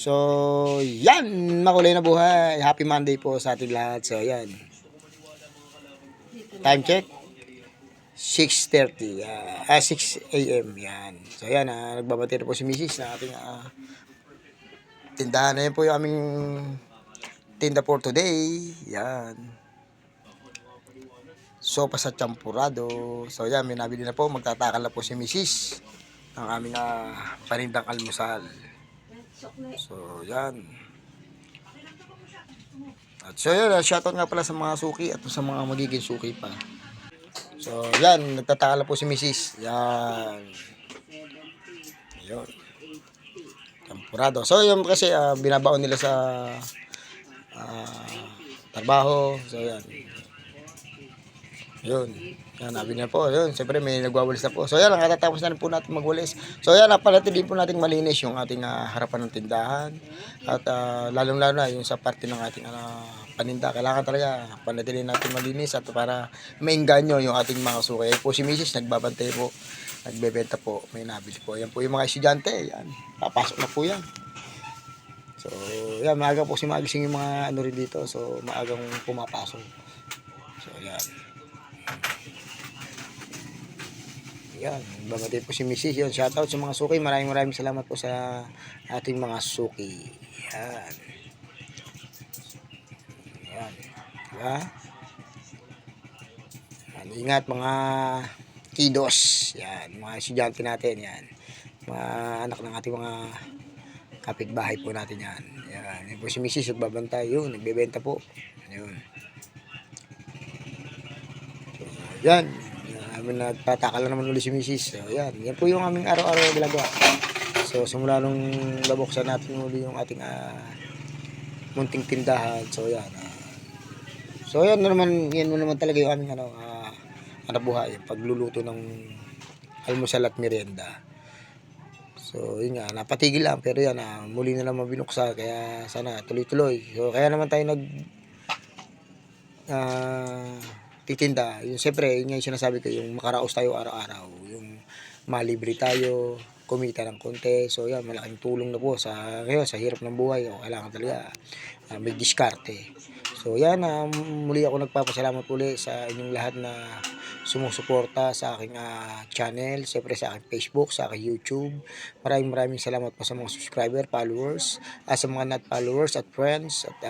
So, yan, makulay na buhay. Happy Monday po sa ating lahat. So, yan. Time check. 6:30. 6 a.m. Yan. So, yan. Nagbabati na po si Mrs. na ating tindahan. Ayan po yung aming tinda for today. Yan. Sopa sa champurado. So, yan. May nabili na po. Magtatakal na po si Mrs. ng aming panindang almusal. So, yan. At so, yun. Shoutout nga pala sa mga suki at sa mga magiging suki pa. So, yan. Nagtatakala po si Mrs. Yan. Yun. Champurado. So, yun kasi binabaon nila sa trabaho. So, yan. Yun. Yan, nabili na po. Yun, siyempre may nagwawalis na po. So, yan, nakatatapos na rin po natin magwalis. So, yan, napanatili po natin malinis yung ating harapan ng tindahan. At lalong-lalo na yung sa parte ng ating paninda. Kailangan talaga panatili natin malinis at para maingganyo yung ating mga suki. Po si Mrs. nagbabantay po. Nagbebenta po. May nabili po. Yan po yung mga estudyante. Yan. Papasok na po yan. So, yan, maaga po si magising yung mga ano rin dito. So, maagang pumapasok. So, yan. Yan, babati po si Mrs. Yun, shoutout sa mga suki. Maraming salamat po sa ating mga suki. Yan. Yan. Diba? Yan, ingat mga kidos. Yan, mga estudyante natin. Yan. Mga anak ng ating mga kapitbahay po natin yan. Yan. Yan po si Mrs. Nagbabantay. Yun, nagbebenta po. Yun. So, yan. Nagtatakala naman ulit si Mrs. So, yan. Yan po yung aming araw-araw na ginagawa. So, simula nung nabuksan natin ulit yung ating munting tindahan. So, yan. So, yan naman talaga yung aming buhay. Pagluluto ng almusal at merienda. So, yun nga. Napatigil lang. Pero yan, muli na naman binuksan. Kaya sana tuloy-tuloy. So, kaya naman tayo titinda. Yung siyempre, yun yung sinasabi ko, yung makaraos tayo araw-araw, yung malibre tayo, kumita ng konti. So yan, malaking tulong na po sa ngayon, sa hirap ng buhay. O, kailangan talaga may diskarte. So yan, muli ako nagpapasalamat uli sa inyong lahat na sumusuporta sa aking channel, siyempre sa aking Facebook, sa aking YouTube. Maraming salamat po sa mga subscriber, followers, sa mga not followers at friends, at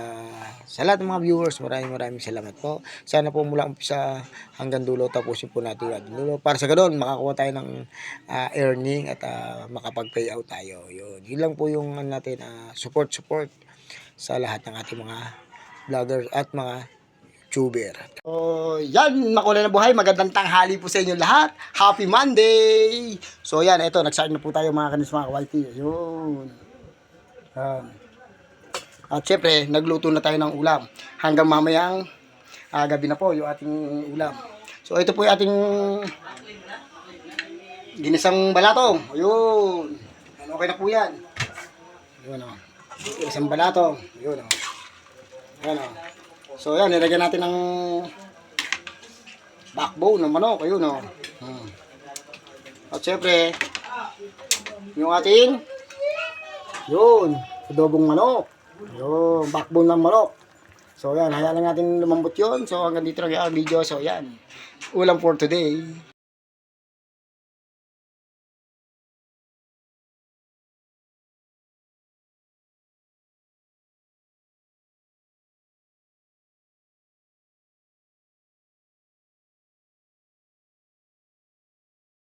sa lahat ng mga viewers. Maraming salamat po. Sana po mula umpisa hanggang dulo tapusin po natin yung dulo. Para sa ganoon, makakuha tayo ng earning at makapag-payout tayo. Yun lang po yung natin, support sa lahat ng ating mga vlogger at mga YouTuber. So, yan, makulay na buhay. Magandang tanghali po sa inyo lahat. Happy Monday! So, yan, ito, nag-start na po tayo mga kanis, mga kawaiti. Yun. At syempre, nagluto na tayo ng ulam. Hanggang mamayang gabi na po yung ating ulam. So, ito po yung ating ginisang balatong. Yun. Okay na po yan. Yun, o. Ginisang balatong. Yun, o. Yan, o. So, yan, nilagyan natin ng backbone ng manok. Ayun, o. At syempre, yung ating yun, adobong manok. Yun, backbone ng manok. So, yan, hayaan lang natin lumambot yun. So, hanggang dito lang yung video. So, yan, ulam for today.